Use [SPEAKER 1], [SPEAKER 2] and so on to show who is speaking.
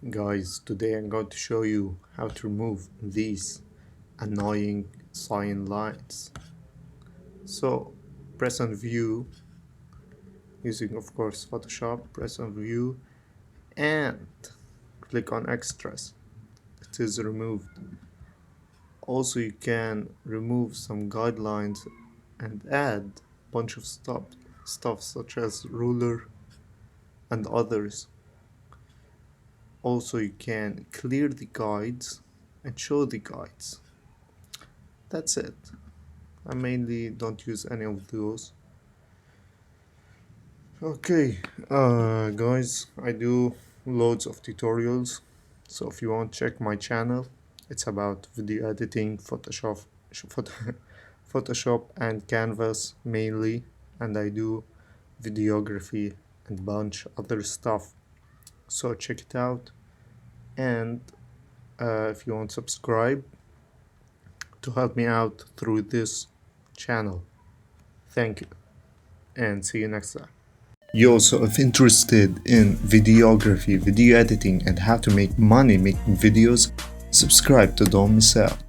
[SPEAKER 1] Guys, today I'm going to show you how to remove these annoying cyan lines. So press on view using of course Photoshop, press on view and click on extras. It is removed. Also you can remove some guidelines and add a bunch of stuff such as ruler and others. Also you can clear the guides and show the guides. That's it. I mainly don't use any of those. Okay, guys, I do loads of tutorials. So if you want to check my channel, it's about video editing, Photoshop and Canvas mainly, and I do videography and bunch other stuff. So check it out, and if you want to subscribe to help me out through this channel. Thank you, and see you next time. You also, if interested in videography, video editing, and how to make money making videos, subscribe to don't miss out.